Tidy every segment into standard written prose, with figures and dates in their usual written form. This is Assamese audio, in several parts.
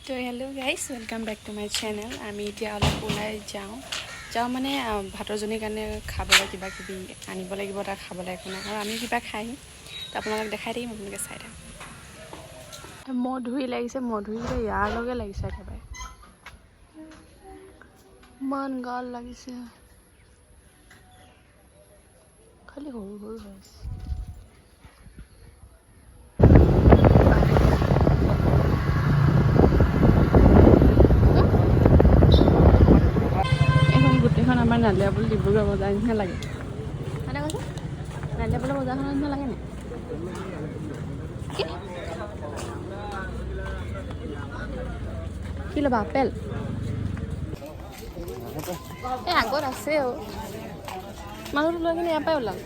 তো hello' guys welcome back to my channel. আমি এতিয়া অলপ ওলাই যাওঁ মানে ভাতৰজনীৰ কাৰণে খাবলৈ কিবা কিবি আনিব লাগিব, তাক খাবলৈ একো নাই আৰু আমি কিবা খাই আহিম। তো আপোনালোক দেখাই দিম, আপোনালোকে চাই থাকক। মধুৰি লাগিছে, মধুৰিটো ইয়াৰ লগে লাগিছে একেবাৰে, ইমান গাল লাগিছে, খালি সৰু সৰু হৈ আছে। গোটেইখন আমাৰ নালিয়াবল ডিব্ৰুগড় বজাৰ নিচিনা লাগে। মানে কৈছে নালিয়াবলৰ বজাৰখনৰ নিচিনা লাগে নে? কি ল'বা? আপেল? এই আগত আছে অ', মানুহটো লৈ কিনে ইয়াৰ পৰাই ওলাম।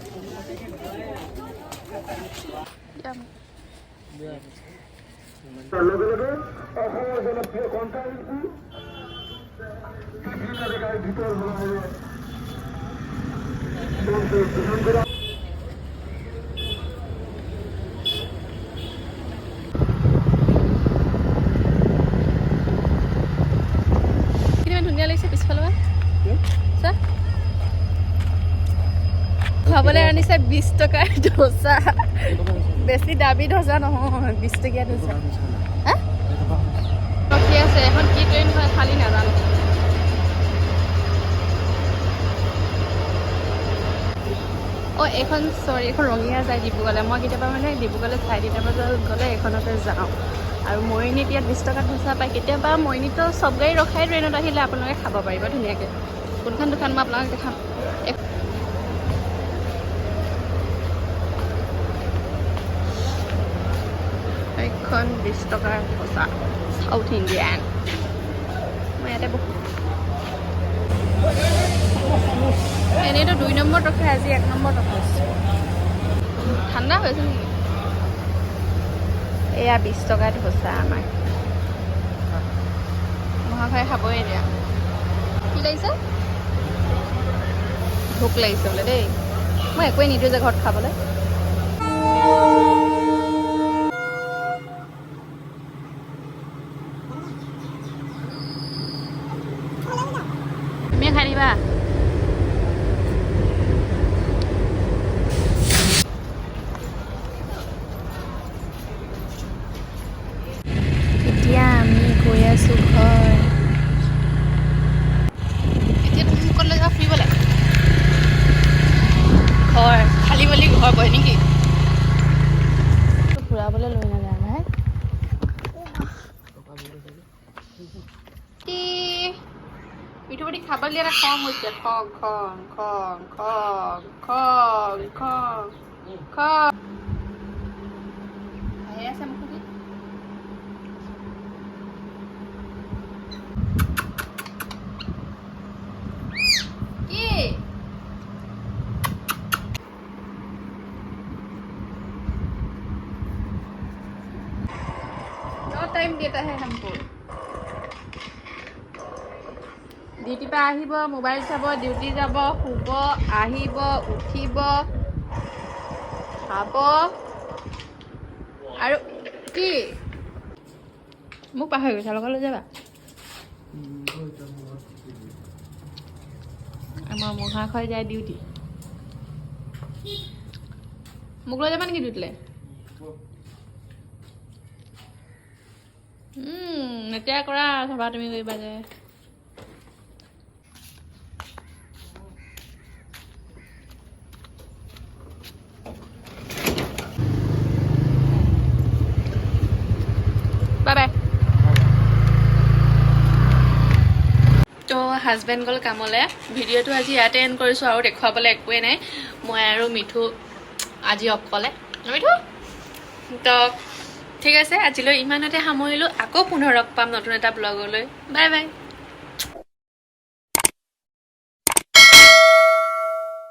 ধুনীয়া লাগিছে পিছফালৰ চা, খাবলৈ আনিছে 20 টকাৰ ডোচা। বেছি দামী ডোচা নহয়, 20 টকীয়া ডোচা। ৰখি আছে, এখন কি ট্ৰেইন হয় খালি নাজানো। অঁ এইখন এইখন ৰঙিয়া যায় ডিব্ৰুগড়লৈ। মই কেতিয়াবা মানে ডিব্ৰুগড়লৈ 4:30 বজাত গ'লে এইখনতে যাওঁ। আৰু মৰিনিত ইয়াত 20 টকাত ডোচা পায়। কেতিয়াবা মৰিনিতো চব গাড়ী ৰখাই ট্ৰেইনত আহিলে আপোনালোকে খাব পাৰিব ধুনীয়াকৈ। কোনখন দোকান মই আপোনালোকে দেখাম। এইখন 20 টকাৰ ডোচা, সাউথ ইণ্ডিয়ান। মই ইয়াতে বহু এনেইতো 2 নম্বৰত ৰখে, আজি 1 নম্বৰত ৰখাইছে। ঠাণ্ডা হৈছে নেকি? এয়া 20 টকা ডোচা আমাৰ মহাশয়ে খাবই এতিয়া। কি লাগিছে? ভোক লাগিছে বোলে দেই। মই একোৱেই নিদিওঁ যে ঘৰত খাবলৈ। তুমি খাই দিবা? এতিয়া আমি গৈ আছো ঘৰ। এতিয়া তুমি ক'ত লৈ যাবা ফুৰিবলৈ? ঘৰ খালী বুলি ঘৰ বহে নেকি? ফুৰাবলৈ লৈ নাযায় নাই। মিঠুপতি খাবলৈ দিয়া খং হৈছে, খং খং খং খং খং খং খং আহি আছে মুখুতি। কি टाइम देता है हमको। ডিউটি পৰা আহিব, মোবাইল চাব, ডিউটি যাব, শুব, আহিব, উঠিব, খাব আৰু কি মোক পাহৰি গৈছা। লগত লৈ যাবা? আমাৰ মহাশয় যায় ডিউটি। মোক লৈ যাবা নেকি ডিউটিলৈ? এতিয়া কৰা চাবা তুমি কৰিবা যে। Bye bye. তো হাজবেণ্ড গ'ল কামলৈ। ভিডিঅ'টো আজি ইয়াতে এণ্ড কৰিছোঁ, আৰু দেখুৱাবলৈ একোৱেই নাই। মই আৰু মিঠু আজি অকলে। মিঠু তো ঠিক আছে, আজিলৈ ইমানতে সামৰিলোঁ। আকৌ পুনৰ লগ পাম নতুন এটা ব্লগলৈ। Bye bye.